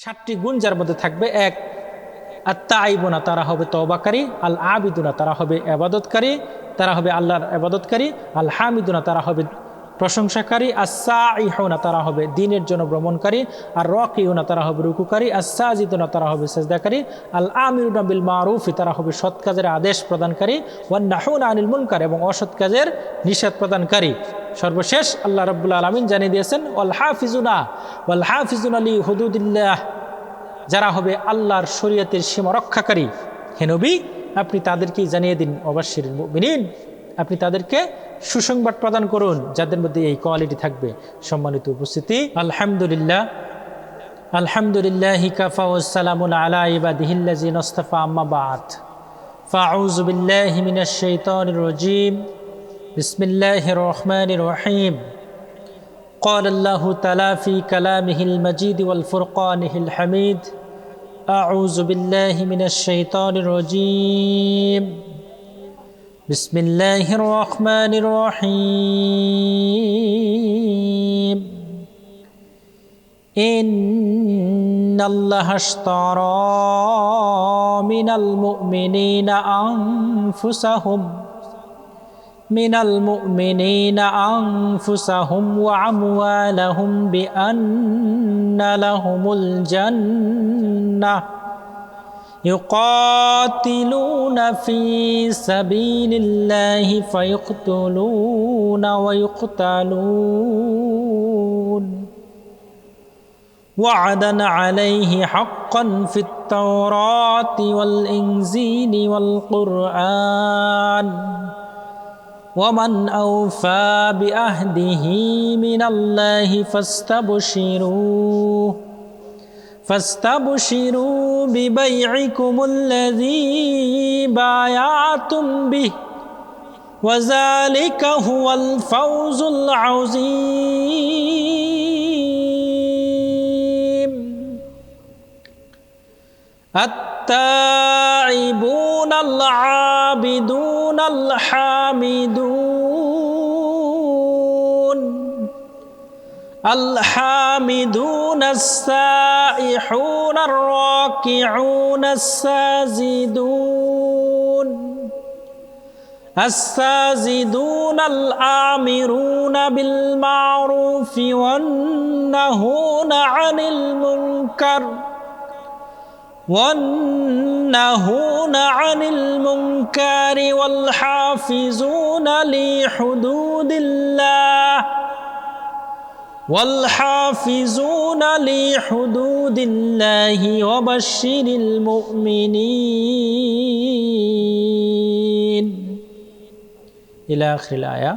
7টি গুণ যার মধ্যে থাকবে। এক, আত-তাইবুনা, তারা হবে তওবাকারী। আল আবিদুনা, তারা হবে ইবাদতকারী, তারা হবে আল্লাহর ইবাদতকারী। আল হামিদুনা, তারা হবে প্রশংসাকারী। আস-সাইহুনা, তারা হবে দ্বীনের জন্য ভ্রমণকারী। আর রাকিউনা, তারা হবে রুকুকারী। আস-সাজিদুনা, তারা হবে সিজদাকারী। আল আমিরুনা বিল মারুফ, তারা হবে সৎ কাজের আদেশ প্রদানকারী। ওয়ান নাহুনা আনিল মুনকার, এবং অসৎ কাজের নিষেধ প্রদানকারী। সর্বশেষ আল্লাহ রাব্বুল আলামিন জানিয়ে দিয়েছেন ওয়াল হাফিজুনা লি হুদুদিল্লাহ, যারা হবে আল্লাহর শরীয়তের সীমা রক্ষাকারী। হে নবী, আপনি তাদেরকেই জানিয়ে দিন অবাশশিরিল মুমিনিন, আপনি তাদেরকে সুসংবাদ প্রদান করুন যাদের মধ্যে এই কোয়ালিটি থাকবে। সম্মানিত উপস্থিতি, আলহামদুলিল্লাহি কাফা ওয়া সালামুন আলা ইবাদিহিল্লাযিনা ইসতাফা, আম্মা বা'দ। ফাআউযু বিল্লাহি মিনাশ শাইতানির রাজীম। বিসমিল্লাহির রহমানির রহিম। قال الله تعالى في كلامه المجيد والفرقانه الحميد: أعوذ بالله من الشيطان الرجيم. بسم الله الرحمن الرحيم. إن الله اشترى من المؤمنين أنفسهم وأموالهم بأن لهم الجنة يقاتلون في سبيل الله فيقتلون ويقتلون وعدا عليه حقا في التوراة والإنجيل والقرآن ومن أوفى بعهده من الله فاستبشروا ببيعكم الذي بايعتم به وذلك هو الفوز العظيم. التائبون العابدون الحامدون السائحون الراكعون الساجدون الآمرون بالمعروف والنهون عن المنكر والحافظون لحدود الله وبشر المؤمنين إلى آخر الآية.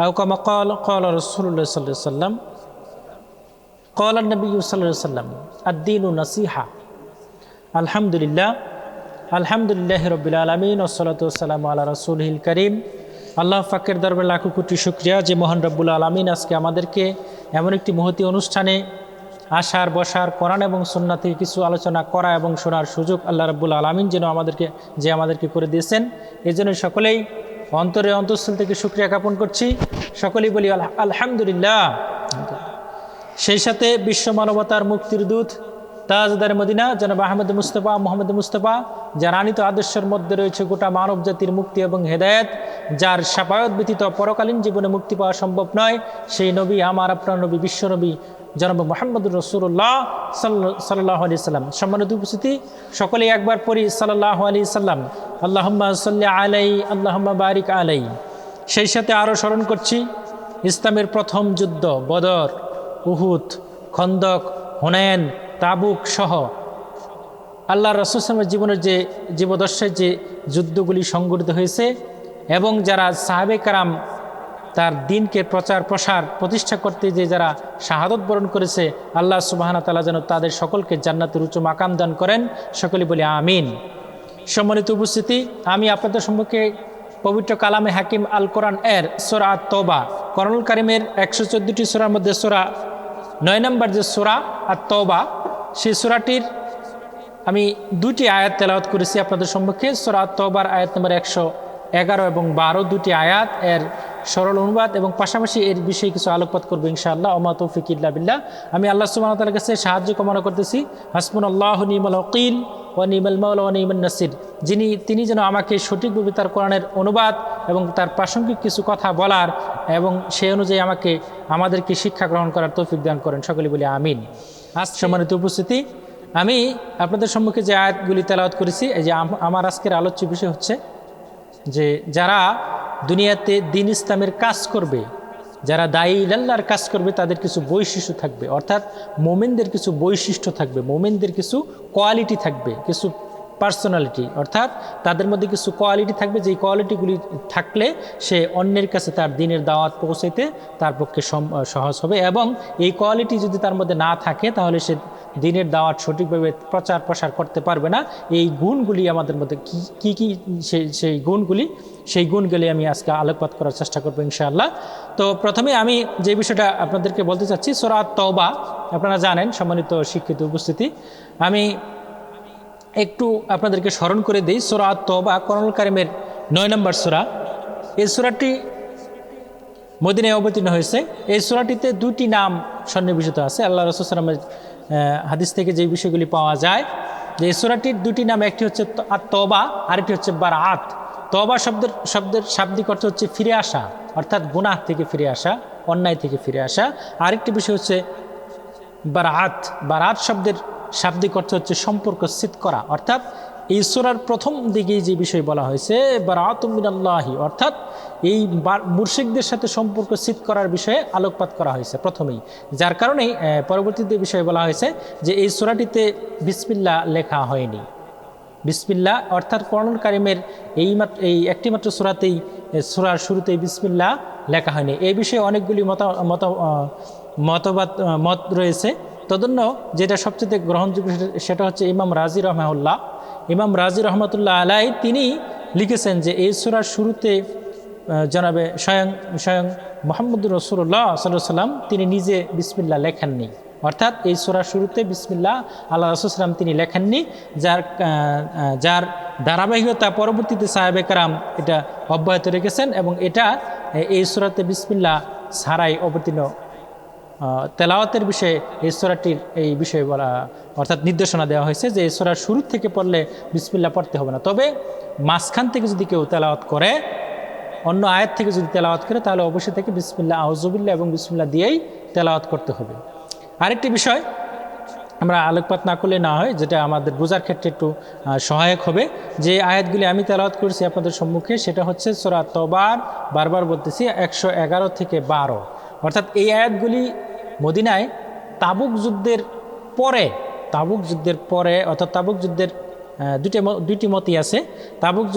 أو كما قال رسول الله صلى الله عليه وسلم، قال النبي صلى الله عليه وسلم: الدين نصيحة. আলহামদুলিল্লাহ রব্বিল আলামিন, ওয়াসসালাতু ওয়াসসালামু আলা রাসূলিল কারীম। আল্লাহ পাকের দরবারে লাখো কোটি শুকরিয়া যে মহান রব্বুল আলামিন আজকে আমাদেরকে এমন একটি মহতী অনুষ্ঠানে আসার, বসার, কোরআন এবং সুন্নাহ থেকে কিছু আলোচনা করা এবং শোনার সুযোগ আল্লাহ রব্বুল আলামিন আমাদেরকে করে দিয়েছেন। এই জন্য সকলেই অন্তঃস্থল থেকে শুকরিয়া জ্ঞাপন করছি। সকলেই বলি আলহামদুলিল্লাহ। সেই সাথে বিশ্ব মানবতার মুক্তির দূত তাজদার মদিনা জনাব মোহাম্মদ মুস্তাফা, যার আনিত আদর্শের মধ্যে রয়েছে গোটা মানব জাতির মুক্তি এবং হেদায়েত, যার শাফায়াত ব্যতীত পরকালীন জীবনে মুক্তি পাওয়া সম্ভব নয়, সেই নবী, আমার আপনার নবী, বিশ্ব নবী জনাব মুহাম্মদুর রাসূলুল্লাহ সাল্লাল্লাহু আলাইহি সাল্লাম। সম্মানিত উপস্থিতি, সকলেই একবার পড়ি সাল্লাল্লাহু আলাইহি সাল্লাম। আল্লাহুম্মা সাল্লি আলাইহি, আল্লাহুম্মা বারিক আলাইহি। সেই সাথে আরও স্মরণ করছি ইসলামের প্রথম যুদ্ধ বদর, উহুদ, খন্দক, হুনাইন, তাবুক সহ আল্লাহর রাসূল সাল্লাল্লাহু আলাইহি জীবনের যে জীবদশায় যে যুদ্ধগুলি সংঘটিত হয়েছে এবং যারা সাহাবে কারাম তার দ্বীনকে প্রচার প্রসার প্রতিষ্ঠা করতে যে যারা শাহাদত বরণ করেছে, আল্লাহ সুবহানাহু ওয়া তাআলা যেন তাদের সকলকে জান্নাতের উচ্চ মাকাম দান করেন। সকলে বলি আমিন। সম্মানিত উপস্থিতি, আমি আপনাদের সম্মুখে পবিত্র কালামে হাকিম আল কোরআন এর সূরা আত-তাওবা, কোরআনুল কারীমের 114টি সূরার মধ্যে সূরা 9 নম্বর যে সূরা আত-তাওবা, সেই সূরাটির আমি 2টি আয়াত তেলাওয়াত করেছি আপনাদের সম্মুখে। সূরা আত-তাওবার আয়াত নম্বর 111 এবং 12 দুটি আয়াত, এর সরল অনুবাদ এবং পাশাপাশি এর বিষয়ে কিছু আলোকপাত করবো ইনশাআল্লাহ। ওমা তৌফিক ইল্লা বিল্লাহ। আমি আল্লাহ সুবহানাহু ওয়া তাআলার কাছে সাহায্য কামনা করতেছি। হাসবুনাল্লাহু নি'মাল ওয়াকিল ওয়া নি'মাল মাওলা ওয়া নি'মান নাসির। তিনি যেন আমাকে সঠিকভাবে তার কোরআনের অনুবাদ এবং তার প্রাসঙ্গিক কিছু কথা বলার এবং সেই অনুযায়ী আমাদেরকে শিক্ষা গ্রহণ করার তৌফিক দান করেন। সকলে বলি আমিন। আজ সম্মানিত উপস্থিতি, আমি আপনাদের সম্মুখে যে আয়াতগুলি তেলাওয়াত করেছি, এই যে আমার আজকের আলোচ্য বিষয় হচ্ছে যে যারা দুনিয়াতে দ্বীন ইসলামের কাজ করবে, যারা দায়ী ইলাল্লাহর কাজ করবে, তাদের কিছু বৈশিষ্ট্য থাকবে, অর্থাৎ মোমেনদের কিছু বৈশিষ্ট্য থাকবে, মোমেনদের কিছু কোয়ালিটি থাকবে, কিছু পার্সোনালিটি, অর্থাৎ তাদের মধ্যে কিছু কোয়ালিটি থাকবে, যেই কোয়ালিটিগুলি থাকলে সে অন্যের কাছে তার দ্বীনের দাওয়াত পৌঁছাইতে তার পক্ষে সহজ হবে। এবং এই কোয়ালিটি যদি তার মধ্যে না থাকে তাহলে সে দ্বীনের দাওয়াত সঠিকভাবে প্রচার প্রসার করতে পারবে না। এই গুণগুলি আমাদের মধ্যে কি কি সেই গুণগুলি আমি আজকে আলোকপাত করার চেষ্টা করবো ইনশাআল্লাহ। তো প্রথমে আমি যে বিষয়টা আপনাদেরকে বলতে চাচ্ছি, সূরা আত-তাওবা আপনারা জানেন সম্মানিত শিক্ষিত উপস্থিতি। আমি একটু আপনাদেরকে স্মরণ করে দিই। সূরা আত-তাওবা কোরআনুল কারীমের 9 নম্বর সূরা। এই সূরাটি মদিনায় অবতীর্ণ হয়েছে। এই সূরাটিতে 2টি নাম সন্নিবেশিত আছে। আল্লাহ রাসূল সাল্লাল্লাহু আলাইহি ওয়াসাল্লামের হাদিস থেকে যে বিষয়গুলি পাওয়া যায় যে এই সূরাটির 2টি নাম, একটি হচ্ছে আত-তাওবা, আরেকটি হচ্ছে বারাআত। তওবা শব্দের শাব্দিক অর্থ হচ্ছে ফিরে আসা, অর্থাৎ গুনাহ থেকে ফিরে আসা, অন্যায় থেকে ফিরে আসা। আরেকটি বিষয় হচ্ছে বারাআত। বারাআত শব্দের শাব্দিক অর্থ হচ্ছে সম্পর্ক ছিদ করা, অর্থাৎ এই সূরার প্রথম দিকেই যে বিষয় বলা হয়েছে বারাআতুম মিনাল্লাহি, অর্থাৎ এই মুশরিকদের সাথে সম্পর্ক ছিদ করার বিষয়ে আলোকপাত করা হয়েছে প্রথমেই, যার কারণেই পরবর্তীতে বিষয়ে বলা হয়েছে যে এই সূরাটিতে বিসমিল্লাহ লেখা হয়নি। বিসমিল্লাহ অর্থাৎ কোরআনুল কারীমের এই একটিমাত্র সূরাতেই, সূরার শুরুতেই বিসমিল্লাহ লেখা হয়নি। এই বিষয়ে অনেকগুলি মত রয়েছে। তদন্য যেটা সবচেয়ে গ্রহণযোগ্য সেটা হচ্ছে ইমাম রাজি রহমাহুল্লাহ। ইমাম রাজি রহমতুল্লাহ আলাই তিনি লিখেছেন যে এই সূরার শুরুতে জনাবে স্বয়ং মুহাম্মদুর রাসূলুল্লাহ সাল্লাল্লাহু আলাইহি ওয়াসাল্লাম তিনি নিজে বিসমিল্লাহ লেখেননি, অর্থাৎ এই সূরার শুরুতে বিসমিল্লাহ আল্লাহ রাসূল সাল্লাল্লাহু আলাইহি ওয়াসাল্লাম তিনি লেখেননি, যার ধারাবাহিকতা পরবর্তীতে সাহাবে কেরাম এটা অব্যাহত রেখেছেন এবং এটা এই সূরাতে বিসমিল্লাহ ছাড়াই অবতীর্ণ তেলাওয়াতের বিষয়ে এই সূরাটির এই বিষয়ে বলা, অর্থাৎ নির্দেশনা দেওয়া হয়েছে যে এই সূরার শুরু থেকে পড়লে বিসমিল্লাহ পড়তে হবে না। তবে মাঝখান থেকে যদি কেউ তেলাওয়াত করে, অন্য আয়াত থেকে যদি তেলাওয়াত করে, তাহলে অবশ্যই থেকে বিসমিল্লাহ আউযুবিল্লাহ এবং বিসমিল্লাহ দিয়েই তেলাওয়াত করতে হবে। আরেকটি বিষয় আমরা আলোকপাত না করলে না হয়, যেটা আমাদের বোঝার ক্ষেত্রে একটু সহায়ক হবে, যে আয়াতগুলি আমি তেলাওয়াত করেছি আপনাদের সম্মুখে সেটা হচ্ছে সূরা তাওবার, বারবার বলতেছি 111 থেকে 12, অর্থাৎ এই আয়াতগুলি মদিনায় তাবুক যুদ্ধের পরে অর্থাৎ তাবুক যুদ্ধের দুইটি মতই আছে। তাবুক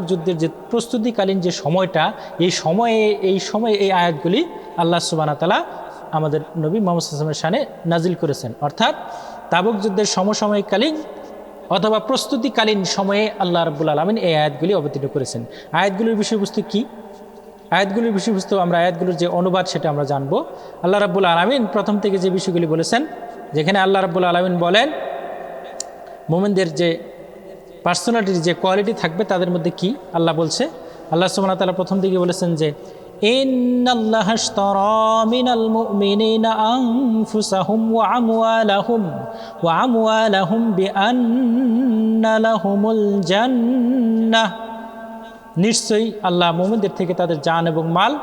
যুদ্ধের যে প্রস্তুতিকালীন যে সময়টা, এই সময়ে এই আয়াতগুলি আল্লাহ সুবহানাহু ওয়া তাআলা আমাদের নবী মুহাম্মদ সাল্লাল্লাহু আলাইহি ওয়াসাল্লামের শানে নাজিল করেছেন। অর্থাৎ তাবুক যুদ্ধের সমসাময়িককালীন অথবা প্রস্তুতিকালীন সময়ে আল্লাহ রাব্বুল আলামিন এই আয়াতগুলি অবতীর্ণ করেছেন। আয়াতগুলির বিষয়বস্তু কি? আয়াতগুলির বিষয়বস্তু আমরা আয়াতগুলোর যে অনুবাদ সেটা আমরা জানবো। আল্লাহ রাব্বুল আলামিন প্রথম থেকে যে বিষয়গুলি বলেছেন, যেখানে আল্লাহ রাব্বুল আলামিন বলেন মুমিনদের যে পার্সোনালিটির যে কোয়ালিটি থাকবে তাদের মধ্যে কি আল্লাহ বলছে। আল্লাহ সুবহানাহু ওয়া তাআলা প্রথম দিকে বলেছেন যে ইন্নাল্লাহা আশতারা মিনাল মুমিনিনা আনফুসাহুম ওয়া আমওয়ালাহুম বিআন্না লাহুমুল জান্নাহ, নিশ্চয়ই আল্লাহ মুমিনদের থেকে তাদের জান এবং মাল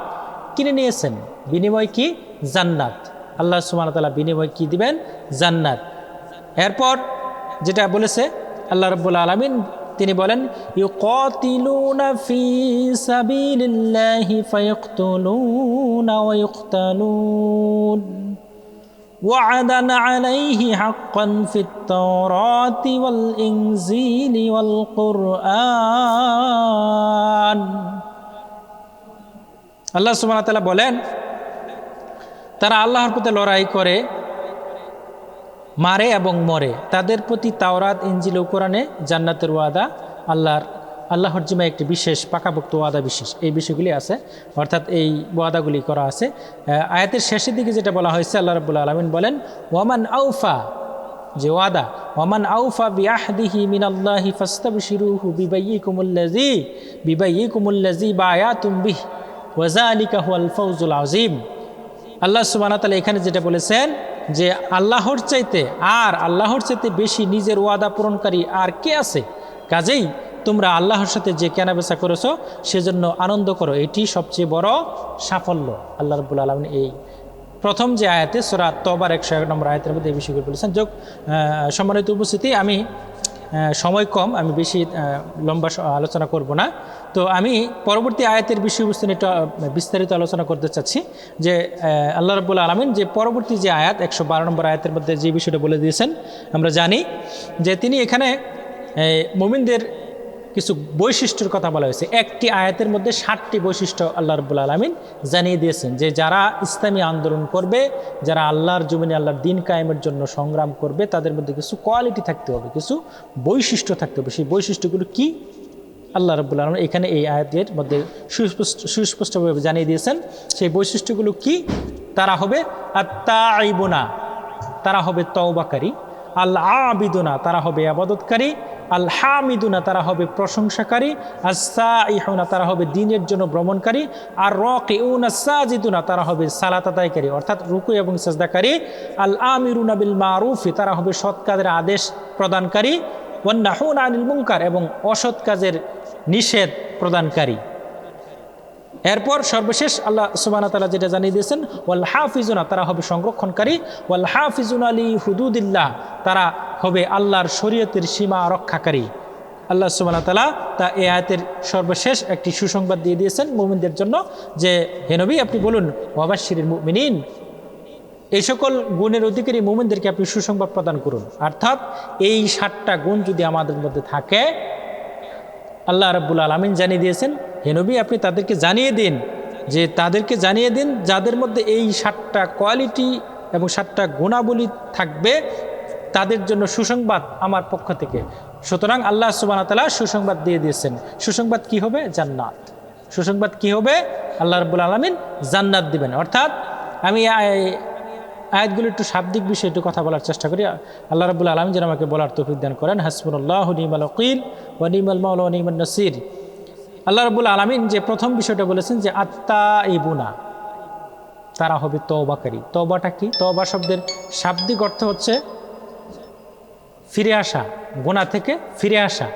কিনে নিয়েছেন। বিনিময় কি? জান্নাত। আল্লাহ সুবহানাহু ওয়া তাআলা বিনিময় কি দিবেন? জান্নাত। এরপর যেটা বলেছে আল্লাহ রাব্বুল আলামিন, তিনি বলেন ইউকাতিলুনা ফি সাবিলিল্লাহি ফায়াকতুলুনা ওয়া ইউকতালুন ওয়া'দান আলাইহি হাক্কান ফিত তাওরাতি ওয়াল ইনজিলি ওয়াল কুরআন। আল্লাহ সুবহানাহু ওয়া তাআলা বলেন তারা আল্লাহর পথে লড়াই করে, মারে এবং মরে, তাদের প্রতি তাওরাত, ইনজিল ও কোরআনে জান্নাতের ওয়াদা, আল্লাহর জিম্মায় একটি বিশেষ পাকাপোক্ত ওয়াদা বিশেষ, এই বিষয়গুলি আছে, অর্থাৎ এই ওয়াদাগুলি করা আছে। আয়াতের শেষের দিকে যেটা বলা হয়েছে আল্লাহ রাব্বুল আলামিন বলেন ওয়ামান আউফা যে ওয়াদা, ওমান আউফা বিআহদিহি মিনাল্লাহি ফাস্তাবশিরুহু বিবাইয়িকুমুল্লাযী বায়াতুম বিহি ওয়া যালিকা হুয়াল ফাওজুল আযীম। আল্লাহ সুবহানাহু ওয়া তাআলা এখানে যেটা বলেছেন যে আল্লাহর চাইতে বেশি নিজের ওয়াদা পূরণকারী আর কে আছে, কাজেই তোমরা আল্লাহর সাথে যে কেনাবেচা করেছো সেজন্য আনন্দ করো, এটি সবচেয়ে বড় সাফল্য। আল্লাহ রাব্বুল আলামিন এই প্রথম যে আয়াতে সূরা তওবার 101 নম্বর আয়াতের মধ্যে এই বিষয়গুলো বলেছেন। সম্মানিত উপস্থিতি, আমি সময় কম, আমি বেশি লম্বা আলোচনা করব না। তো আমি পরবর্তী আয়াতের বিষয়বস্তু নিয়ে একটু বিস্তারিত আলোচনা করতে চাচ্ছি যে আল্লাহ রাব্বুল আলামিন যে পরবর্তী যে আয়াত 112 নম্বর আয়াতের মধ্যে যে বিষয়টা বলে দিয়েছেন, আমরা জানি যে তিনি এখানে মুমিনদের কিছু বৈশিষ্ট্যের কথা বলা হয়েছে। একটি আয়াতের মধ্যে 7টি বৈশিষ্ট্য আল্লাহ রাব্বুল আলামিন জানিয়ে দিয়েছেন যে যারা ইসলামী আন্দোলন করবে, যারা আল্লাহর জমিনে আল্লাহর দ্বীন কায়েমের জন্য সংগ্রাম করবে, তাদের মধ্যে কিছু কোয়ালিটি থাকতে হবে, কিছু বৈশিষ্ট্য থাকতে হবে। সেই বৈশিষ্ট্যগুলো কি আল্লাহ রাব্বুল আলামিন এখানে এই আয়াতের মধ্যে সুস্পষ্টভাবে জানিয়ে দিয়েছেন। সেই বৈশিষ্ট্যগুলো কি? তারা হবে আত-তাইবুনা, তারা হবে তওবাকারী, আল-আবিদুনা, তারা হবে ইবাদতকারী, আল-হামিদুনা, তারা হবে প্রশংসাকারী, আস-সাইহুনা, তারা হবে দ্বীনের জন্য ভ্রমণকারী, আর রাকিউনা সাজিদুনা, তারা হবে সালাত আদায়কারী অর্থাৎ রুকু এবং সিজদাকারী, আল-আমিরুনা বিল মারুফ, তারা হবে সৎ কাজের আদেশ প্রদানকারী, ওয়ান নাহুনা আনিল মুনকার, এবং অসৎ কাজের নিষেধ প্রদানকারী। এরপর সর্বশেষ আল্লাহ সুবহানাহু ওয়া তাআলা যেটা জানিয়ে দিয়েছেন, ওয়াল হাফিজুনা, তারা হবে সংরক্ষণকারী, ওয়াল হাফিজুনা লি হুদুদিল্লাহ, তারা হবে আল্লাহর শরীয়তের সীমা রক্ষাকারী। আল্লাহ সুবহানাহু ওয়া তাআলা তা এই আয়াতের সর্বশেষ একটি সুসংবাদ দিয়ে দিয়েছেন মুমিনদের জন্য যে হে নবী আপনি বলুন ওয়াবাশশিরিল মুমিনিন, এই সকল গুণের অধিকারী মুমিনদেরকে আপনি সুসংবাদ প্রদান করুন। অর্থাৎ এই 7টা গুণ যদি আমাদের মধ্যে থাকে, আল্লাহ রাব্বুল আলামিন জানিয়ে দিয়েছেন হে নবী আপনি তাদেরকে জানিয়ে দিন যাদের মধ্যে এই 7টা কোয়ালিটি এবং 7টা গুণাবলী থাকবে, তাদের জন্য সুসংবাদ আমার পক্ষ থেকে। সুতরাং আল্লাহ সুবহানাহু ওয়া তাআলা সুসংবাদ দিয়ে দিয়েছেন। সুসংবাদ কি হবে? জান্নাত। সুসংবাদ কি হবে? আল্লাহ রাব্বুল আলামিন জান্নাত দিবেন। অর্থাৎ আমি আয়াতগুলো একটু শাব্দিক বিষয়ে একটু কথা বলার চেষ্টা করি। আল্লাহ রাব্বুল আলামিন যেন আমাকে বলার তৌফিক দান করেন। হাসবুনাল্লাহু নি'মাল ওয়াকিল ওয়া নি'মাল মাওলা ওয়া নি'মান নাসির। আল্লাহ রাব্বুল আলামিন যে প্রথম বিষয়টা বলেছেন যে আত-তাইবুনা, তারা হবে তওবাকারী। তওবাটা কি? তওবা শব্দের শাব্দিক অর্থ হচ্ছে ফিরে আসা, গুনাহ থেকে ফিরে আসা।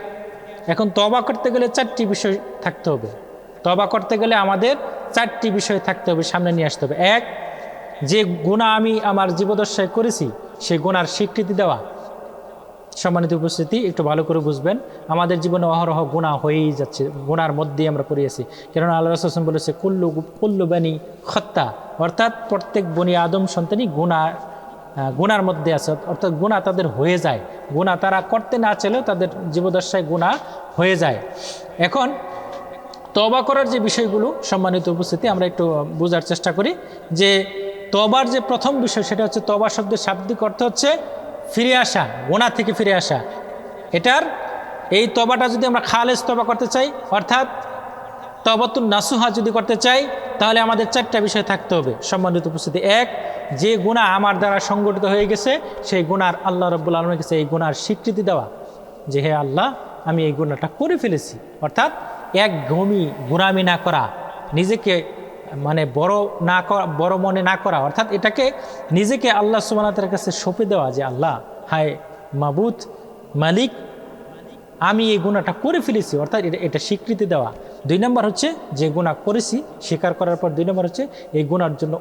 এখন তওবা করতে গেলে 4টি বিষয় থাকতে হবে। তওবা করতে গেলে আমাদের 4টি বিষয় থাকতে হবে, সামনে নিয়ে আসতে হবে। এক, যে গুনাহ আমি আমার জীবদ্দশায় করেছি সেই গুনার স্বীকৃতি দেওয়া। সম্মানিত উপস্থিতি, একটু ভালো করে বুঝবেন, আমাদের জীবনে অহরহ গুনাহ হয়েই যাচ্ছে, গুনার মধ্যেই আমরা পড়ে আছি। কেননা আল্লাহ রাসূল সাল্লাল্লাহু আলাইহি ওয়াসাল্লাম বলেছে কুল্লু বানি খাত্তা, অর্থাৎ প্রত্যেক বনি আদম সন্তানই গুনার মধ্যে আছে, অর্থাৎ গুনাহ তাদের হয়ে যায়। গুনাহ তারা করতে না চাইলেও তাদের জীবদ্দশায় গুনাহ হয়ে যায়। এখন তওবা করার যে বিষয়গুলো, সম্মানিত উপস্থিতি, আমরা একটু বোঝার চেষ্টা করি যে তওবার যে প্রথম বিষয় সেটা হচ্ছে তওবা শব্দের শাব্দিক অর্থ হচ্ছে ফিরে আসা, গুনাহ থেকে ফিরে আসা। এই তওবাটা যদি আমরা খালেস তওবা করতে চাই, অর্থাৎ তওবাতুন নাসুহা যদি করতে চাই, তাহলে আমাদের 4টা বিষয় থাকতে হবে। সম্মানিত উপস্থিতি, এক, যে গুনাহ আমার দ্বারা সংগঠিত হয়ে গেছে সেই গুনার আল্লাহ রাব্বুল আলামিনের কাছে এই গুনার স্বীকৃতি দেওয়া যে হে আল্লাহ আমি এই গুনাহটা করে ফেলেছি। অর্থাৎ গোঁড়ামি না করা, নিজেকে বড় মনে না করা, অর্থাৎ এটাকে নিজেকে আল্লাহ সুবহানাহু ওয়া তাআলার কাছে সঁপে দেওয়া যে আল্লাহ, হায় মাবুদ, মালিক, আমি এই গুনাহটা করে ফেলেছি, অর্থাৎ এটা স্বীকৃতি দেওয়া। 2 নম্বর হচ্ছে যে গুনাহ করেছি স্বীকার করার পর 2 নম্বর হচ্ছে এই গুনার জন্য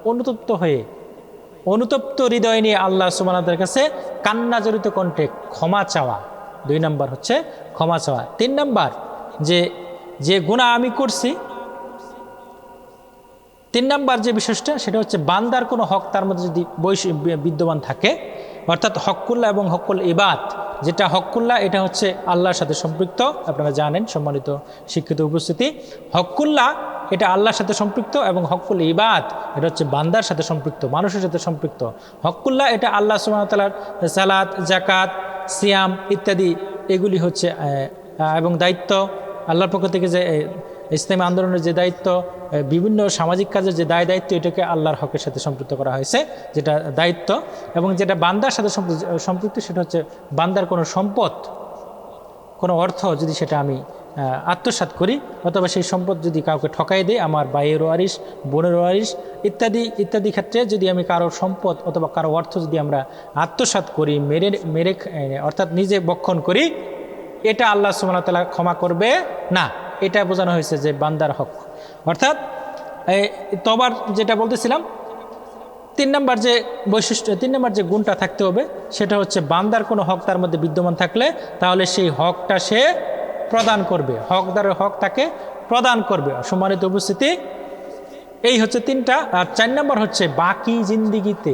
অনুতপ্ত হৃদয় নিয়ে আল্লাহ সুবহানাহু ওয়া তাআলার কাছে কান্না জড়িত কণ্ঠে ক্ষমা চাওয়া। 2 নম্বর হচ্ছে ক্ষমা চাওয়া। 3 নম্বর যে গুনাহ আমি করছি, 3 নম্বর যে বিষয়টা সেটা হচ্ছে বান্দার কোনো হক তার মধ্যে যদি বিদ্যমান থাকে, অর্থাৎ হক্কুল্লাহ এবং হক্কুল ইবাদ। যেটা হক্কুল্লাহ এটা হচ্ছে আল্লাহর সাথে সম্পৃক্ত, আপনারা জানেন সম্মানিত শিক্ষিত উপস্থিতি। হক্কুল্লাহ এটা আল্লাহর সাথে সম্পৃক্ত এবং হক্কুল ইবাদ এটা হচ্ছে বান্দার সাথে সম্পৃক্ত, মানুষের সাথে সম্পৃক্ত। হক্কুল্লাহ এটা আল্লাহ সুবহানাহু ওয়া তাআলার সালাত, যাকাত, সিয়াম ইত্যাদি, এগুলি হচ্ছে এবং দায়িত্ব, আল্লাহর পক্ষ থেকে যে ইসলামী আন্দোলনের যে দায়িত্ব, বিভিন্ন সামাজিক কাজের যে দায়িত্ব, এটাকে আল্লাহর হকের সাথে সম্পৃক্ত করা হয়েছে, যেটা দায়িত্ব। এবং যেটা বান্দার সাথে সম্পৃক্ত, সেটা হচ্ছে বান্দার কোনো সম্পদ, কোনো অর্থ যদি সেটা আমি আত্মসাৎ করি, অথবা সেই সম্পদ যদি কাউকে ঠকাই দেয়, আমার ভাইয়ের ওয়ারিশ, বোনের ওয়ারিশ ইত্যাদি ক্ষেত্রে যদি আমি কারোর সম্পদ অথবা কারো অর্থ যদি আমরা আত্মসাৎ করি, মেরে অর্থাৎ নিজে ভক্ষণ করি, এটা আল্লাহ সুবহানাহু ওয়া তাআলা ক্ষমা করবে না। এটা বোঝানো হয়েছে যে বান্দার হক। অর্থাৎ তওবার যেটা বলতেছিলাম, 3 নম্বর যে বৈশিষ্ট্য, 3 নম্বর যে গুণটা থাকতে হবে, সেটা হচ্ছে বান্দার কোনো হক তার মধ্যে বিদ্যমান থাকলে তাহলে সেই হকটা সে প্রদান করবে, হকদারের হক তাকে প্রদান করবে। সম্মানিত উপস্থিতি, এই হচ্ছে 3টা। আর 4 নম্বর হচ্ছে বাকি জিন্দিগিতে,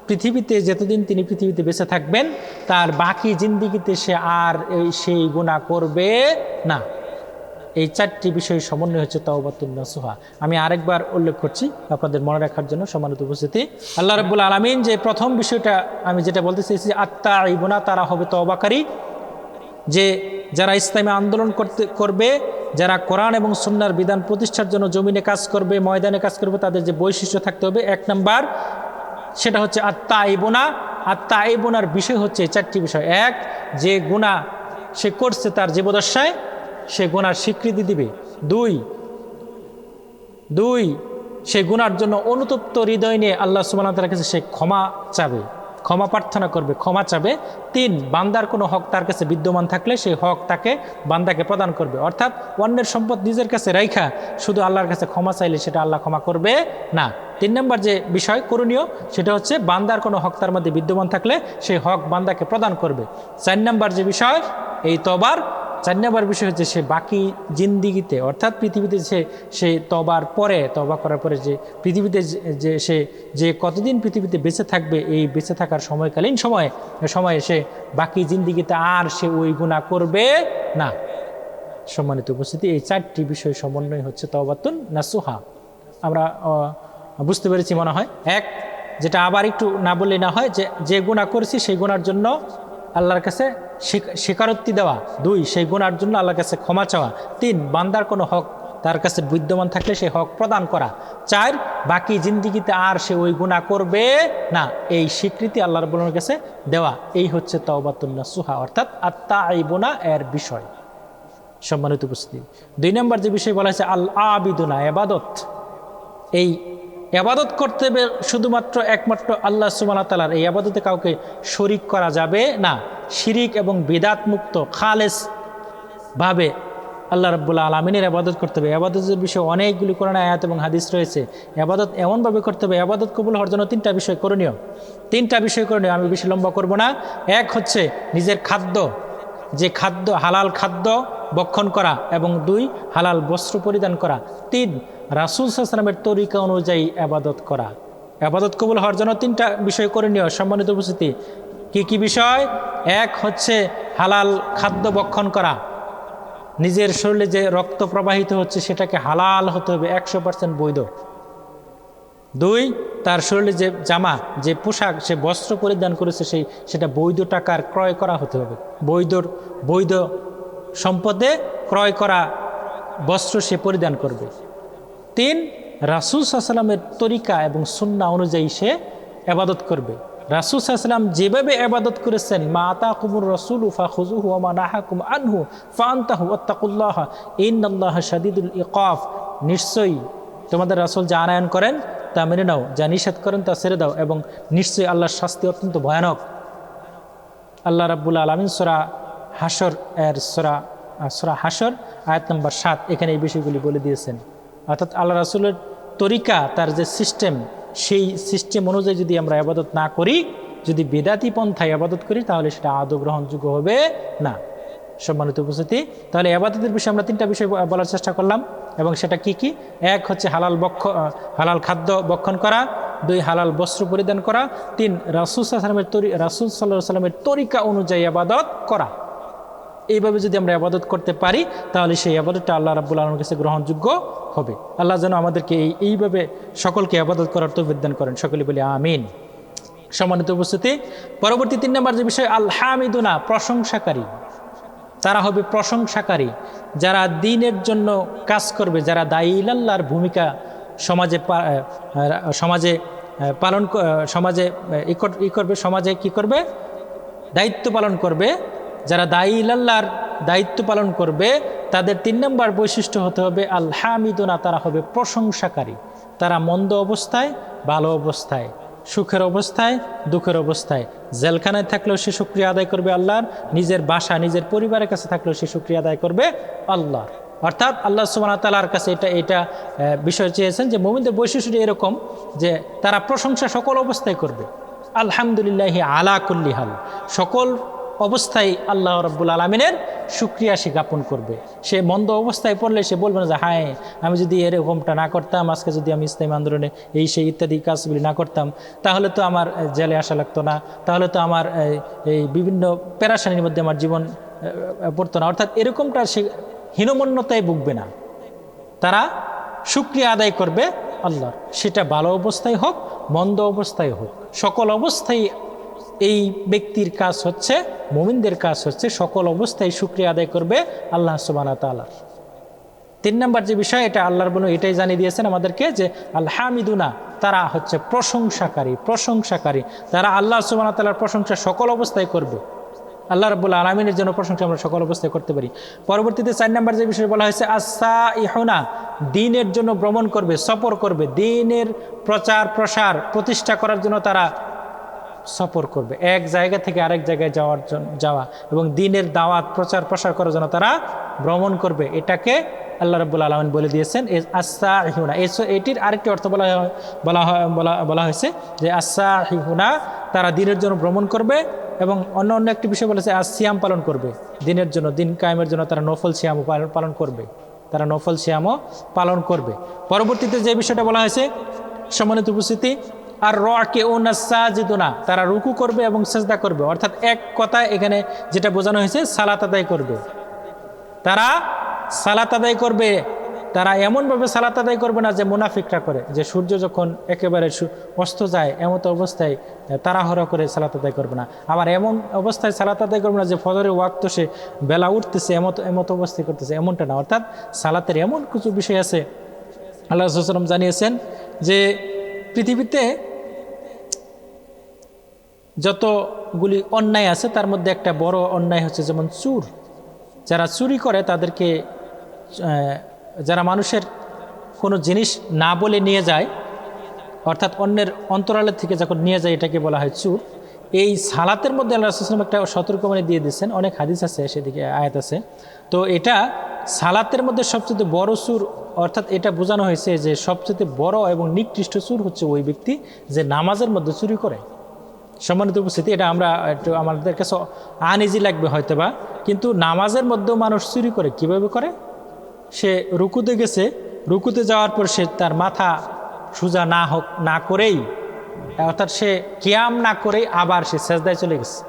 পৃথিবীতে যতদিন তিনি পৃথিবীতে বেঁচে থাকবেন, তার বাকি জিন্দিগিতে সে আর সেই গুনাহ করবে না। এই 4টি বিষয় সমন্বয় হচ্ছে তাওবাতুন নাসুহা। আমি আরেকবার উল্লেখ করছি আপনাদের মনে রাখার জন্য। সম্মানিত উপস্থিতি, আল্লাহ রাব্বুল আলামিন যে প্রথম বিষয়টা আমি যেটা বলতে চেয়েছি, আত্তাইবুনা, তারা হবে তওবাকারী, যে যারা ইসলামী আন্দোলন করবে, যারা কোরআন এবং সুন্নাহর বিধান প্রতিষ্ঠার জন্য জমিনে কাজ করবে, ময়দানে কাজ করবে, তাদের যে বৈশিষ্ট্য থাকতে হবে, 1 নম্বর সেটা হচ্ছে আত্তাইবুনা। আত্তাইবুনার বিষয় হচ্ছে 4টি বিষয়। 1, যে গুনাহ সে করছে তার জীবদ্দশায় সে গুনার স্বীকৃতি দিবে। 2, সে গুনার জন্য অনুতপ্ত হৃদয় নিয়ে আল্লাহ সুবহানাহু ওয়া তাআলার কাছে সে ক্ষমা চাবে, ক্ষমা প্রার্থনা করবে, ক্ষমা চাবে। 3, বান্দার কোনো হক তার কাছে বিদ্যমান থাকলে সেই হক তাকে বান্দাকে প্রদান করবে। অর্থাৎ অন্যের সম্পদ নিজের কাছে রাইখা শুধু আল্লাহর কাছে ক্ষমা চাইলে সেটা আল্লাহ ক্ষমা করবে না। 3 নম্বর যে বিষয় করণীয়, সেটা হচ্ছে বান্দার কোনো হক তার মধ্যে বিদ্যমান থাকলে সেই হক বান্দাকে প্রদান করবে। 4 নম্বর যে বিষয় এই তওবার, 4 নম্বর বিষয় হচ্ছে সে বাকি জিন্দিগিতে, অর্থাৎ পৃথিবীতে সে তওবার পরে, তওবা করার পরে যে পৃথিবীতে যে কতদিন পৃথিবীতে বেঁচে থাকবে, এই বেঁচে থাকার সময়কালীন সময়ে সে বাকি জিন্দিগিতে আর সে ওই গুনাহ করবে না। সম্মানিত উপস্থিতি, এই 4টি বিষয় সমন্বয় হচ্ছে তাওবাতুন নাসুহা। আমরা বুঝতে পেরেছি মনে হয়। 1, যেটা আবার একটু না বললে না হয়, যে গুনাহ করেছি সেই গুনার জন্য আল্লাহর কাছে স্বীকারোক্তি দেওয়া। 2, সেই গুনার জন্য আল্লাহর কাছে ক্ষমা চাওয়া। 3, বান্দার কোনো হক তার কাছে বিদ্যমান থাকলে সেই হক প্রদান করা। 4, বাকি জিন্দিগিতে আর সে ওই গুনাহ করবে না, এই স্বীকৃতি আল্লাহ রাব্বুল আলামিনের কাছে দেওয়া। এই হচ্ছে তাওবাতুন নাসুহা, অর্থাৎ আত্তাইবুনা এর বিষয়। সম্মানিত উপস্থিতি, 2 নম্বর যে বিষয় বলা হয়েছে আল আবিদুনা, ইবাদত। এই ইবাদত করতে হবে শুধুমাত্র একমাত্র আল্লাহ সুবহানাহু ওয়া তাআলার। এই ইবাদতে কাউকে শরীক করা যাবে না। শিরিক এবং বিদাত মুক্ত খালেস ভাবে আল্লাহ রাব্বুল আলামিনের ইবাদত করতে হবে। ইবাদতের বিষয়ে অনেকগুলি কোরআন আয়াত এবং হাদিস রয়েছে। ইবাদত এমনভাবে করতে হবে, ইবাদত কবুল হওয়ার জন্য 3টা বিষয় করণীয়। 3টা বিষয় করণীয়, আমি বেশি লম্বা করব না। 1 হচ্ছে নিজের খাদ্য, যে খাদ্য হালাল খাদ্য ভক্ষণ করা, এবং 2, হালাল বস্ত্র পরিধান করা। 3, রাসূল সাল্লাল্লাহু আলাইহি ওয়াসাল্লামের তরিকা অনুযায়ী ইবাদত করা। ইবাদত কবুল হওয়ার জন্য 3টা বিষয় করণীয়। সম্মানিত উপস্থিতি, কি বিষয়? 1 হচ্ছে হালাল খাদ্য ভক্ষণ করা, নিজের শরীরে যে রক্ত প্রবাহিত হচ্ছে সেটাকে হালাল হতে হবে, 100% বৈধ। 2, তার শরীরে যে জামা, যে পোশাক, সে বস্ত্র পরিধান করেছে সেটা বৈধ টাকার ক্রয় করা হতে হবে, বৈধ সম্পদে ক্রয় করা বস্ত্র সে পরিধান করবে। 3, রাসূল সাল্লাল্লাহু আলাইহি ওয়াসাল্লামের তরিকা এবং সুন্নাহ অনুযায়ী সে ইবাদত করবে। রাসূল সাল্লাল্লাহু আলাইহি ওয়াসাল্লাম যেভাবে ইবাদত করেছেন, মা আতাকুমুর রাসূলু ফাখুযুহু ওয়া মা নাহাকুম আনহু ফাআনতাহু ওয়াত্তাকুল্লাহা ইন্নাল্লাহা শাদীদুল ইকাব। নিশ্চয়ই তোমাদের রাসূল যা আনয়ন করেন তা মেনে নাও, যা নিষেধ করেন তা ছেড়ে দাও, এবং নিশ্চয়ই আল্লাহর শাস্তি অত্যন্ত ভয়ানক। আল্লাহ রাব্বুল আলামিন সূরা হাশর আয়াত নম্বর 7 এখানে এই বিষয়গুলি বলে দিয়েছেন। অর্থাৎ আল্লাহ রাসূলের তরিকা, তার যে সিস্টেম, সেই সিস্টেম অনুযায়ী যদি আমরা ইবাদত না করি, যদি বেদাতি পন্থায় ইবাদত করি, তাহলে সেটা আদৌ গ্রহণযোগ্য হবে না। সম্মানিত উপস্থিতি, তাহলে ইবাদতের বিষয়ে আমরা 3টা বিষয় বলার চেষ্টা করলাম, এবং সেটা কি? 1 হচ্ছে হালাল খাদ্য ভক্ষণ করা, 2, হালাল বস্ত্র পরিধান করা, 3, রাসূল সাল্লাল্লাহু আলাইহি ওয়াসাল্লামের তরিকা অনুযায়ী ইবাদত করা। এইভাবে যদি আমরা ইবাদত করতে পারি, তাহলে সেই ইবাদতটা আল্লাহ রাব্বুল আলামিনের কাছে গ্রহণযোগ্য হবে। আল্লাহ যেন আমাদেরকে এইভাবে সকলকে ইবাদত করার তৌফিক দান করেন, সকলে বলি আমিন। সম্মানিত উপস্থিতি, পরবর্তী 3 নম্বর যে বিষয় আল হামিদুনা, প্রশংসাকারী। তারা হবে প্রশংসাকারী। যারা দ্বীনের জন্য কাজ করবে, যারা দায়ী ইলাল্লাহর ভূমিকা সমাজে সমাজে পালন সমাজে করবে, সমাজে কি করবে, দায়িত্ব পালন করবে, যারা দায়ী ইলাল্লাহর দায়িত্ব পালন করবে, তাদের 3 নম্বর বৈশিষ্ট্য হতে হবে আল হামিদুনা, তারা হবে প্রশংসাকারী। তারা মন্দ অবস্থায়, ভালো অবস্থায়, সুখের অবস্থায়, দুঃখের অবস্থায়, জেলখানায় থাকলেও সে শুকরিয়া আদায় করবে আল্লাহর, নিজের বাসা, নিজের পরিবারের কাছে থাকলেও সে শুকরিয়া আদায় করবে আল্লাহর। অর্থাৎ আল্লাহ সুবহানাহু ওয়া তাআলার কাছে এটা বিষয় চেয়েছেন যে মুমিনদের বৈশিষ্ট্যটি এরকম যে তারা প্রশংসা সকল অবস্থায় করবে। আলহামদুলিল্লাহি আলা কুল্লি হাল, সকল অবস্থায় আল্লাহ রাব্বুল আলামিনের শুকরিয়া সে জ্ঞাপন করবে। সে মন্দ অবস্থায় পড়লে সে বলবে না যে হায় আমি যদি এরকমটা না করতাম, আজকে যদি আমি ইসলামী আন্দোলনে এই সেই ইত্যাদি কাজগুলি না করতাম, তাহলে তো আমার জেলে আসা লাগতো না, তাহলে তো আমার এই বিভিন্ন পেরেশানির মধ্যে আমার জীবন পড়তো না। অর্থাৎ এরকমটা সে হীনমন্যতায় ভুগবে না। তারা শুকরিয়া আদায় করবে আল্লাহর, সেটা ভালো অবস্থায় হোক, মন্দ অবস্থায় হোক, সকল অবস্থায় এই ব্যক্তির কাজ হচ্ছে, মুমিনদের কাজ হচ্ছে সকল অবস্থায় শুকরিয়া আদায় করবে আল্লাহ সুবহানাহু ওয়া তাআলার। 3 নম্বর যে বিষয়, এটা আল্লাহর বনু এটাই জানিয়ে দিয়েছেন আমাদেরকে যে আল হামিদুনা, তারা হচ্ছে প্রশংসাকারী। তারা আল্লাহ সুবহানাহু ওয়া তাআলার প্রশংসা সকল অবস্থায় করবে। আল্লাহ রাব্বুল আলামিনের জন্য প্রশংসা আমরা সকল অবস্থায় করতে পারি। পরবর্তীতে 4 নম্বর যে বিষয় বলা হয়েছে আস-সাইহুনা, দ্বীনের জন্য ভ্রমণ করবে, সফর করবে, দ্বীনের প্রচার প্রসার প্রতিষ্ঠা করার জন্য তারা সফর করবে, এক জায়গা থেকে আরেক জায়গায় যাওয়া এবং দ্বীনের দাওয়াত প্রচার প্রসার করার জন্য তারা ভ্রমণ করবে। এটাকে আল্লাহ রাব্বুল আলামিন বলে দিয়েছেন আস-সাইহুনা। এটির আরেকটি অর্থ বলা হয়েছে যে আস-সাইহুনা, তারা দ্বীনের জন্য ভ্রমণ করবে এবং অন্য একটি বিষয় বলেছে সিয়াম পালন করবে, দিনের জন্য, দিন কায়েমের জন্য তারা নফল সিয়ামও পালন করবে, তারা নফল সিয়ামও পালন করবে। পরবর্তীতে যে বিষয়টা বলা হয়েছে সম্মানিত উপস্থিতি, আর রাকিউনা সাজিদুনা, তারা রুকু করবে এবং সেজদা করবে। অর্থাৎ এক কথায় এখানে যেটা বোঝানো হয়েছে সালাত আদায় করবে। তারা সালাত আদায় করবে, তারা এমনভাবে সালাত আদায় করবে না যে মুনাফিকরা করে, যে সূর্য যখন একেবারে অস্ত যায় এমত অবস্থায় তাড়াহুড়া করে সালাত আদায় করবে না। আবার এমন অবস্থায় সালাত আদায় করবে না যে ফজরের ওয়াক্ত সে বেলা উঠতেছে এমত অবস্থায় করতেছে, এমনটা না। অর্থাৎ সালাতের এমন কিছু বিষয় আছে আল্লাহ রাসূল সাল্লাল্লাহু আলাইহি ওয়াসাল্লাম জানিয়েছেন যে পৃথিবীতে যতগুলি অন্যায় আছে তার মধ্যে একটা বড় অন্যায় হচ্ছে যেমন চুর। যারা চুরি করে তাদেরকে, যারা মানুষের কোনো জিনিস না বলে নিয়ে যায়, অর্থাৎ অন্যের অন্তরালের থেকে যখন নিয়ে যায়, এটাকে বলা হয় চুর। এই সালাতের মধ্যে আল্লাহ রাসূল সাল্লাল্লাহু আলাইহি ওয়াসাল্লাম একটা সতর্কবাণী দিয়ে দিয়েছেন, অনেক হাদিস আছে সেদিকে, আয়াত আছে। তো এটা সালাতের মধ্যে সবচেয়ে বড় চুর, অর্থাৎ এটা বোঝানো হয়েছে যে সবচেয়ে বড় এবং নিকৃষ্ট চুর হচ্ছে ওই ব্যক্তি যে নামাজের মধ্যে চুরি করে। সম্মানিত উপস্থিতি, এটা আমরা একটু আমাদের কাছে আনইজি লাগবে হয়তো বা, কিন্তু নামাজের মধ্যেও মানুষ চুরি করে। কিভাবে করে? সে রুকুতে গেছে, রুকুতে যাওয়ার পর সে তার মাথা সোজা না করেই, অর্থাৎ সে কিয়াম না করেই আবার সে সেজদায় চলে গেছে,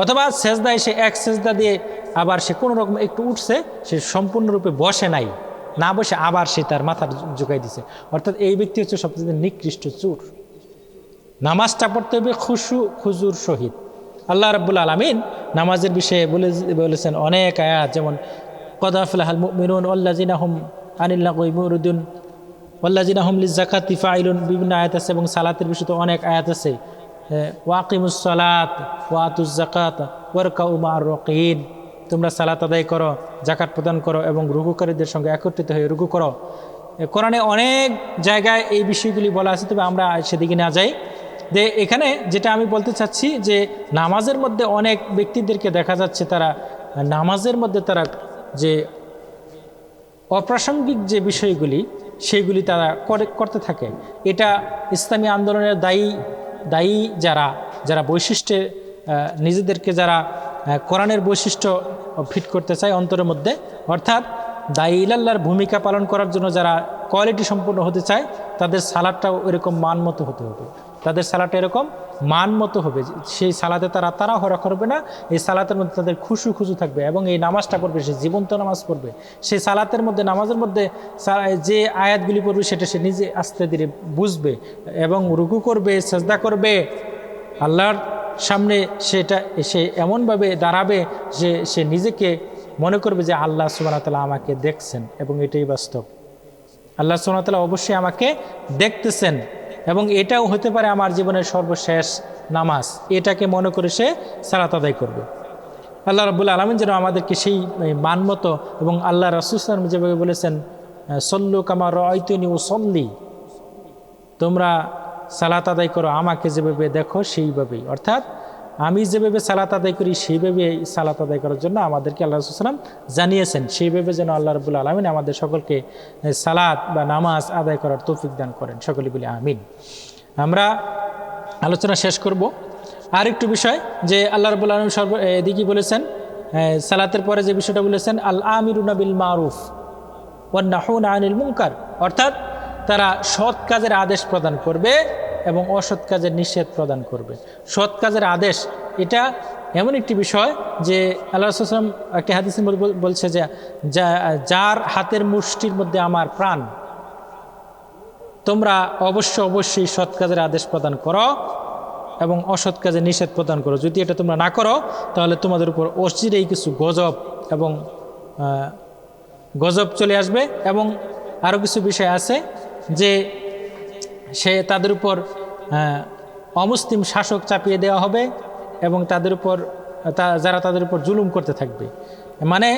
অথবা সেজদায় সে এক সেজদা দিয়ে আবার সে কোনো রকম একটু উঠছে, সে সম্পূর্ণরূপে বসে নাই, না বসে আবার সে তার মাথা ঝুঁকাই দিছে। অর্থাৎ এই ব্যক্তি হচ্ছে সবচেয়ে নিকৃষ্ট চোর। নামাজটা পড়তে হবে খুজুর সহিত। আল্লাহ রাব্বুল আলামিন নামাজের বিষয়ে বলেছেন অনেক আয়াত, যেমন কদ আফলাহাল মুমিনুন ওয়াল্লাযিনা হুম আনিল লাগয়ি মুরিদুন ওয়াল্লাযিনা হুম লিযাকাতি ফাইলুন, বিভিন্ন আয়াত আছে। এবং সালাতের বিষয়ে তো অনেক আয়াত আছে, ওয়াকিমুস সালাত ওয়া আতুজ যাকাত ওয়ারকাউ মা'আর রাকিন, তোমরা সালাত আদায় করো, যাকাত প্রদান করো এবং রুকুকারীদের সঙ্গে একত্রিত হয়ে রুকু করো। কোরআনে অনেক জায়গায় এই বিষয়গুলি বলা আছে, তবে আমরা সেদিকে না যাই। যে এখানে যেটা আমি বলতে চাচ্ছি যে নামাজের মধ্যে অনেক ব্যক্তিদেরকে দেখা যাচ্ছে তারা নামাজের মধ্যে তারা যে অপ্রাসঙ্গিক যে বিষয়গুলি সেইগুলি তারা করতে থাকে। এটা ইসলামী আন্দোলনের দায়ী যারা বৈশিষ্ট্যে নিজেদেরকে যারা কোরআনের বৈশিষ্ট্য ফিট করতে চায় অন্তরের মধ্যে, অর্থাৎ দায়ী ইলাল্লাহর ভূমিকা পালন করার জন্য যারা কোয়ালিটি সম্পূর্ণ হতে চায়, তাদের সালাদটাও এরকম মানমতো হতে হবে। তাদের সালাদটা এরকম মানমতো হবে, সেই সালাতে তারা তাড়াহুড়া করবে না, এই সালাতের মধ্যে তাদের খুশু থাকবে এবং এই নামাজটা পড়বে, সে জীবন্ত নামাজ পড়বে। সেই সালাতের মধ্যে, নামাজের মধ্যে যে আয়াতগুলি পড়বে সেটা সে নিজে আস্তে ধীরে বুঝবে এবং রুকু করবে, সাজদা করবে, আল্লাহর সামনে সে এমনভাবে দাঁড়াবে যে সে নিজেকে মনে করবে যে আল্লাহ সুবহানাহু ওয়া তাআলা আমাকে দেখছেন, এবং এটাই বাস্তব। আল্লাহ সুবহানাহু ওয়া তাআলা অবশ্যই আমাকে দেখতেছেন, এবং এটাও হতে পারে আমার জীবনের সর্বশেষ নামাজ। এটাকে মনে করে সে সালাত আদায় করবে। আল্লাহ রাব্বুল আলামিন যেন আমাদেরকে সেই মানমতো, এবং আল্লাহ রাসূল সাল্লাল্লাহু আলাইহি ওয়াসাল্লাম যেভাবে বলেছেন, সল্লু কামা রাআইতুনি উসাল্লি, তোমরা সালাত আদায় করো আমাকে যেভাবে দেখো সেইভাবেই, অর্থাৎ আমি যেভাবে সালাত আদায় করি সেইভাবে সালাত আদায় করার জন্য আমাদেরকে আল্লাহ রাসূল সাল্লাল্লাহু আলাইহি ওয়াসাল্লাম জানিয়েছেন। সেইভাবে যেন আল্লাহ রাব্বুল আলামিন আমাদের সকলকে সালাত বা নামাজ আদায় করার তৌফিক দান করেন। সকলে বলি আমিন। আমরা আলোচনা শেষ করব। আরেকটু বিষয় যে আল্লাহ রাব্বুল আলামিন এদিকে বলেছেন, সালাতের পরে যে বিষয়টা বলেছেন, আল আমিরুনা বিল মারুফ ওয়ান নাহুনা আনিল মুনকার, অর্থাৎ তারা সৎ কাজের আদেশ প্রদান করবে এবং অসৎ কাজের নিষেধ প্রদান করবে। সৎ কাজের আদেশ এটা এমন একটি বিষয় যে আল্লাহ রাসূল সাল্লাল্লাহু আলাইহি ওয়াসাল্লাম একটি হাদিসে বলছে যে যার হাতের মুষ্টির মধ্যে আমার প্রাণ, তোমরা অবশ্যই সৎ কাজের আদেশ প্রদান করো এবং অসৎ কাজে নিষেধ প্রদান করো। যদি এটা তোমরা না করো তাহলে তোমাদের উপর অচিরেই কিছু গজব চলে আসবে, এবং আরও কিছু বিষয় আছে যে তাদের উপর অমুসলিম শাসক চাপিয়ে দেওয়া হবে, এবং যারা তাদের উপর জুলুম করতে থাকবে। মানে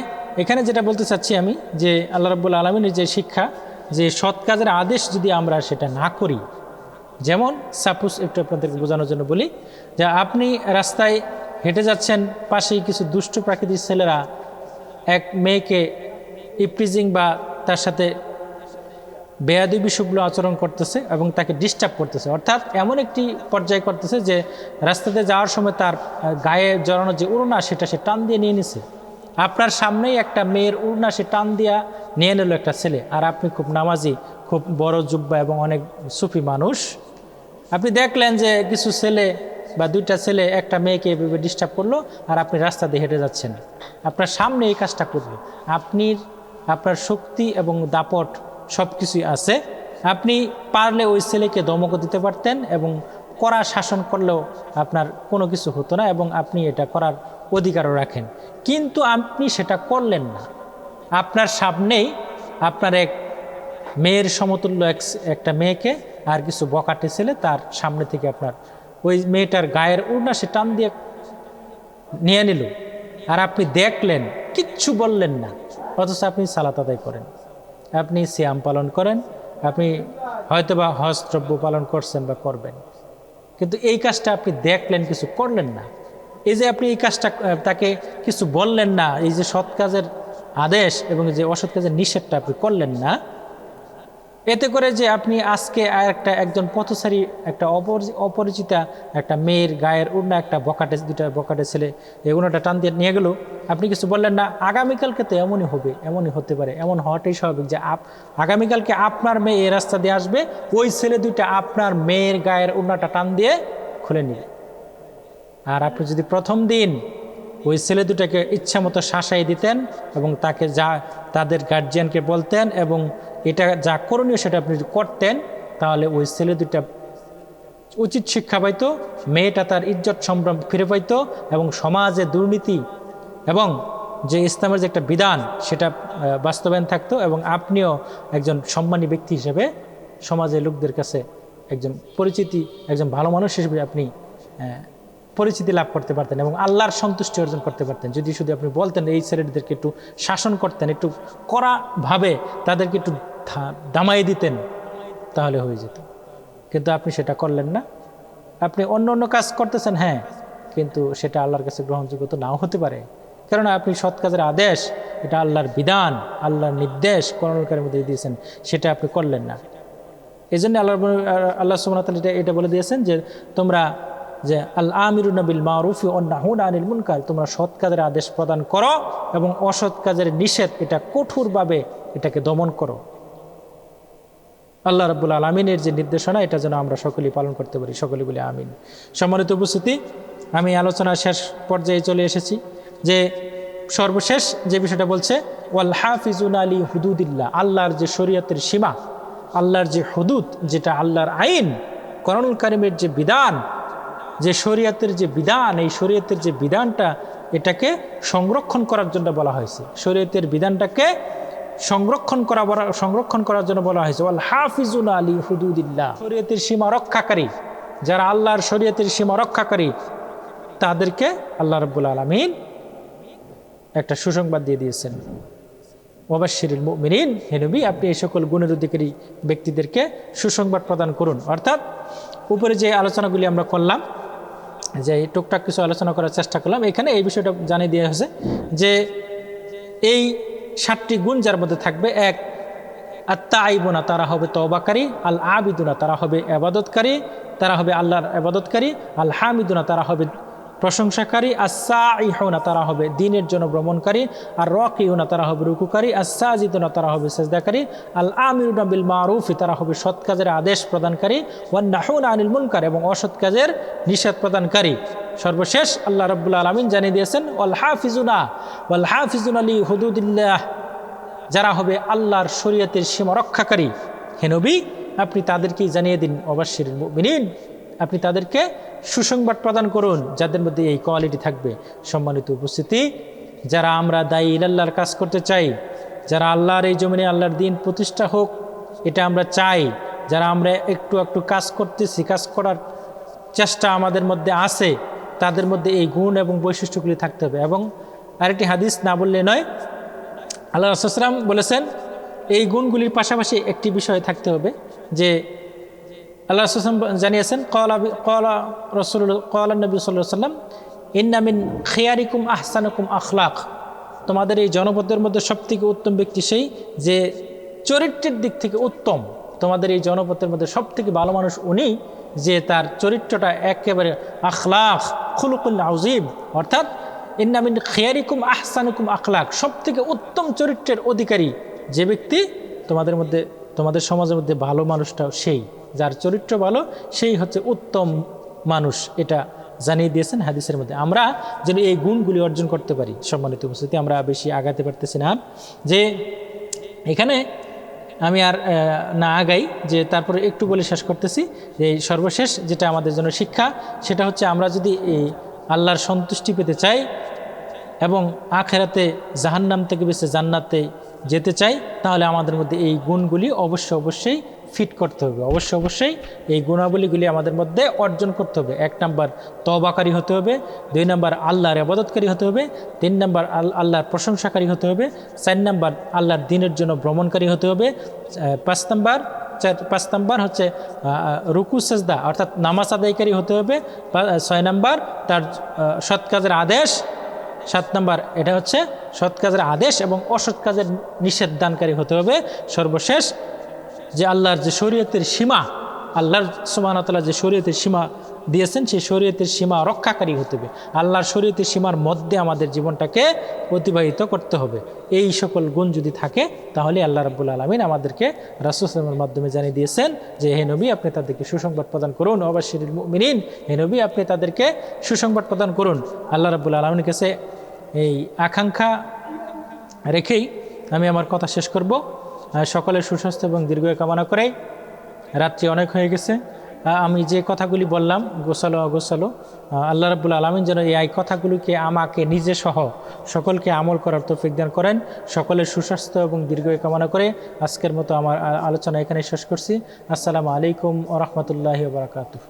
এখানে যেটা বলতে চাচ্ছি আমি, যে আল্লাহ রাব্বুল আলামিনের যে শিক্ষা, যে সৎ কাজের আদেশ যদি আমরা সেটা না করি, যেমন সাপোজ একটু আপনাদেরকে বোঝানোর জন্য বলি, যে আপনি রাস্তায় হেঁটে যাচ্ছেন, পাশেই কিছু দুষ্ট প্রাকৃতিক ছেলেরা এক মেয়েকে ইপটিজিং বা তার সাথে বেয়াদবি শুভ্র আচরণ করতেছে এবং তাকে ডিস্টার্ব করতেছে, অর্থাৎ এমন একটি পর্যায়ে করতেছে যে রাস্তাতে যাওয়ার সময় তার গায়ে জড়ানো যে উড়না সেটা সে টান দিয়ে নিয়ে নিছে। আপনার সামনেই একটা মেয়ের উড়না সে টান দিয়া নিয়ে নিল একটা ছেলে, আর আপনি খুব নামাজি, খুব বড় জুব্বা এবং অনেক সুফি মানুষ, আপনি দেখলেন যে কিছু ছেলে বা দুইটা ছেলে একটা মেয়েকে এভাবে ডিস্টার্ব করলো, আর আপনি রাস্তা দিয়ে হেঁটে যাচ্ছেন, আপনার সামনে এই কাজটা করলো। আপনার শক্তি এবং দাপট সব কিছুই আছে, আপনি পারলে ওই ছেলেকে ধমক দিতে পারতেন, এবং কড়া শাসন করলেও আপনার কোনো কিছু হতো না, এবং আপনি এটা করার অধিকারও রাখেন। কিন্তু আপনি সেটা করলেন না। আপনার সামনেই আপনার এক মেয়ের সমতুল্য একটা মেয়েকে আর কিছু বকাটে ছেলে তার সামনে থেকে আপনার ওই মেয়েটার গায়ের উড়না সে টান দিয়ে নিয়ে নিল, আর আপনি দেখলেন, কিচ্ছু বললেন না, অথচ আপনি সালাত আদায় করেন, আপনি সিয়াম পালন করেন, আপনি হয়তোবা হজ দ্রব্য পালন করছেন বা করবেন, কিন্তু এই কাজটা আপনি দেখলেন, কিছু করলেন না। এই যে আপনি এই কাজটা তাকে কিছু বললেন না, এই যে সৎ কাজের আদেশ এবং যে অসৎ কাজের নিষেধটা আপনি করলেন না, এতে করে যে আপনি আজকে একজন পথচারী, একটা অপরিচিতা একটা মেয়ের গায়ের উড়না একটা দুটা বকাটে ছেলে এগুলোটা টান দিয়ে নিয়ে গেল, আপনি কিছু বললেন না। আগামীকালকে তো এমনই হবে, এমনই হতে পারে, এমন হওয়াটাই স্বাভাবিক যে আগামীকালকে আপনার মেয়ে এই রাস্তা দিয়ে আসবে, ওই ছেলে দুইটা আপনার মেয়ের গায়ের উড়নাটা টান দিয়ে খুলে নিবে। আর আপনি যদি প্রথম দিন ওই ছেলে দুটাকে ইচ্ছা মতো শাসাই দিতেন এবং তাকে তাদের গার্জিয়ানকে বলতেন এবং এটা যা করণীয় সেটা আপনি করতেন, তাহলে ওই ছেলে দুটা উচিত শিক্ষা পাইতো, মেয়েটা তার ইজ্জত সম্ভ্রম ফিরে পাইতো, এবং সমাজে দুর্নীতি এবং যে ইসলামের যে একটা বিধান সেটা বাস্তবায়ন থাকতো, এবং আপনিও একজন সম্মানী ব্যক্তি হিসেবে সমাজের লোকদের কাছে একজন ভালো মানুষ হিসেবে আপনি পরিচিতি লাভ করতে পারতেন এবং আল্লাহর সন্তুষ্টি অর্জন করতে পারতেন। যদি শুধু আপনি বলতেন, এই ছেলেদেরকে একটু শাসন করতেন, একটু কড়াভাবে তাদেরকে একটু দামাই দিতেন, তাহলে হয়ে যেত। কিন্তু আপনি সেটা করলেন না, আপনি অন্য কাজ করতেছেন, হ্যাঁ, কিন্তু সেটা আল্লাহর কাছে গ্রহণযোগ্য তো নাও হতে পারে, কেননা আপনি সৎ কাজের আদেশ, এটা আল্লাহর বিধান, আল্লাহর নির্দেশ কোরআনুল কারীমের মধ্যে দিয়েছেন, সেটা আপনি করলেন না। এই জন্য আল্লাহ সুবহানাহু ওয়া তাআলা এটা বলে দিয়েছেন যে তোমরা যে আল আমিরুনা বিল মারুফি ওয়ান নাহুনা আনিল মুনকার, তোমরা সৎ কাজের আদেশ প্রদান করো এবং অসৎ কাজের নিষেধ এটা কঠোরভাবে এটাকে দমন করো। আল্লাহ রাব্বুল আলামিনের যে নির্দেশনা, এটা যেন আমরা সকলেই পালন করতে পারি। সকলে বলি আমিন। সম্মানিত উপস্থিতি, আমি আলোচনার শেষ পর্যায়ে চলে এসেছি। যে সর্বশেষ যে বিষয়টা বলছে, ওয়াল হাফিজুনা লি হুদুদিল্লাহ, আল্লাহর যে শরীয়তের সীমা, আল্লাহর যে হুদুদ, যেটা আল্লাহর আইন, কোরআনুল কারীমের যে বিধান, যে শরীয়তের যে বিধান, এই শরীয়তের যে বিধানটা এটাকে সংরক্ষণ করার জন্য বলা হয়েছে। শরীয়তের বিধানটাকে সংরক্ষণ করার জন্য বলা হয়েছে ওয়াল হাফিজুনা আলি হুদুদিল্লাহ। শরীয়তের সীমা রক্ষাকারী, যারা আল্লাহর শরীয়তের সীমা রক্ষাকারী, তাদেরকে আল্লাহ রাব্বুল আলামিন একটা সুসংবাদ দিয়ে দিয়েছেন। ওয়াবাশশিরিল মুমিনিন, হে নবী আপনি এই সকল গুণের অধিকারী ব্যক্তিদেরকে সুসংবাদ প্রদান করুন। অর্থাৎ উপরে যে আলোচনাগুলি আমরা করলাম, যে টুকটাক কিছু আলোচনা করার চেষ্টা করলাম, এখানে এই বিষয়টা জানিয়ে দেওয়া হয়েছে যে এই 7টি গুণ যার মধ্যে থাকবে, এক আত-তাইবুনা, তারা হবে তওবাকারী, আল আবিদুনা, তারা হবে ইবাদতকারী, তারা হবে আল্লাহর ইবাদতকারী, আল হামিদুনা, তারা হবে প্রশংসাকারী, আস-সাইহুনা, তারা হবে দ্বীনের জন্য ভ্রমণকারী, আর রাকিউনা, তারা হবে রুকুকারী, আস-সাজিদুনা, তারা হবে সিজদাকারী, আল আমিরুনা বিল মারুফি, তারা হবে সৎ কাজের আদেশ প্রদানকারী, ওয়ান নাহুনা আনিল মুনকার, এবং অসৎ কাজের নিষেধ প্রদানকারী। সর্বশেষ আল্লাহ রাব্বুল আলামিন জানিয়ে দিয়েছেন ওয়াল হাফিজুনা লি হুদুদিল্লাহ, যারা হবে আল্লাহর শরীয়তের সীমা রক্ষাকারী। হে নবী আপনি তাদেরকেই জানিয়ে দিন, ওয়াবাশশিরিল মুমিনিন, আপনি তাদেরকে সুসংবাদ প্রদান করুন যাদের মধ্যে এই কোয়ালিটি থাকবে। সম্মানিত উপস্থিতি, যারা আমরা দায়ী ইলাল্লাহর কাজ করতে চাই, যারা আল্লাহর এই জমিনে আল্লাহর দ্বীন প্রতিষ্ঠা হোক এটা আমরা চাই, যারা আমরা একটু একটু কাজ করতেছি, কাজ করার চেষ্টা আমাদের মধ্যে আছে, তাদের মধ্যে এই গুণ এবং বৈশিষ্ট্যগুলি থাকতে হবে। এবং আরেকটি হাদিস না বললে নয়, আল্লাহ রাসূল সাল্লাল্লাহু আলাইহি ওয়াসাল্লাম বলেছেন এই গুণগুলির পাশাপাশি একটি বিষয় থাকতে হবে, যে আল্লাহ রাসূল সাল্লাল্লাহু আলাইহি ওয়াসাল্লাম জানিয়েছেন ক্বালা নবী সাল্লাল্লাহু আলাইহি ওয়াসাল্লাম ইন্না মিন খিয়ারিকুম আহসানুকুম আখলাক, তোমাদের এই জনপদের মধ্যে সবথেকে উত্তম ব্যক্তি সেই যে চরিত্রের দিক থেকে উত্তম। তোমাদের এই জনপদের মধ্যে সবথেকে ভালো মানুষ উনি যে তার চরিত্রটা একেবারে আখলাক খুলুকুল আযীম, অর্থাৎ ইন্না মিন খিয়ারিকুম আহসানুকুম আখলাক, সবথেকে উত্তম চরিত্রের অধিকারী যে ব্যক্তি তোমাদের মধ্যে, তোমাদের সমাজের মধ্যে ভালো মানুষটা সেই, যার চরিত্র ভালো সেই হচ্ছে উত্তম মানুষ। এটা জানিয়ে দিয়েছেন হাদিসের মধ্যে। আমরা যেন এই গুণগুলি অর্জন করতে পারি। সম্মানিত উপস্থিতি, আমরা বেশি আগাতে পারতেছি না, যে এখানে আমি আর না আগাই, যে তারপরে একটু বলে শেষ করতেছি যে সর্বশেষ যেটা আমাদের জন্য শিক্ষা, সেটা হচ্ছে আমরা যদি এই আল্লাহর সন্তুষ্টি পেতে চাই এবং আখেরাতে জাহান্নাম থেকে বেঁচে জান্নাতে যেতে চাই, তাহলে আমাদের মধ্যে এই গুণগুলি অবশ্যই ফিট করতে হবে। অবশ্যই এই গুণাবলীগুলি আমাদের মধ্যে অর্জন করতে হবে। 1 নাম্বার তওবাকারী হতে হবে, 2 নাম্বার আল্লাহর ইবাদতকারী হতে হবে, 3 নাম্বার আল্লাহর প্রশংসাকারী হতে হবে, 4 নাম্বার আল্লাহর দ্বীনের জন্য ভ্রমণকারী হতে হবে, 5 নাম্বার হচ্ছে রুকু সেজদা অর্থাৎ নামাজ আদায়কারী হতে হবে, 6 নাম্বার তার সৎ কাজের আদেশ, 7 নাম্বার এটা হচ্ছে সৎ কাজের আদেশ এবং অসৎ কাজের নিষেধ দানকারী হতে হবে। সর্বশেষ যে আল্লাহর যে শরীয়তের সীমা, আল্লাহর সুবহানাহু ওয়া তাআলা যে শরীয়তের সীমা দিয়েছেন সেই শরীয়তের সীমা রক্ষাকারী হতে হবে। আল্লাহর শরীয়তের সীমার মধ্যে আমাদের জীবনটাকে অতিবাহিত করতে হবে। এই সকল গুণ যদি থাকে তাহলে আল্লাহ রাব্বুল আলামিন আমাদেরকে রাসূল সাল্লাল্লাহু আলাইহি ওয়াসাল্লামের মাধ্যমে জানিয়ে দিয়েছেন যে হে নবী আপনি তাদেরকে সুসংবাদ প্রদান করুন, ওয়াবাশশিরিল মুমিনিন, হে নবী আপনি তাদেরকে সুসংবাদ প্রদান করুন। আল্লাহ রাব্বুল আলামিনের কাছে এই আকাঙ্ক্ষা রেখেই আমি আমার কথা শেষ করব। সকলের সুস্বাস্থ্য এবং দীর্ঘায়ু কামনা করে, রাত্রি অনেক হয়ে গেছে। আমি যে কথাগুলি বললাম গোছালো আল্লাহ রাব্বুল আলামিন যেন এই কথাগুলিকে আমাকে নিজে সহ সকলকে আমল করার তৌফিক দান করেন। সকলের সুস্বাস্থ্য এবং দীর্ঘায়ু কামনা করে আজকের মতো আমার আলোচনা এখানে শেষ করছি। আসসালামু আলাইকুম ওয়া রাহমাতুল্লাহি ওয়া বারাকাতুহু।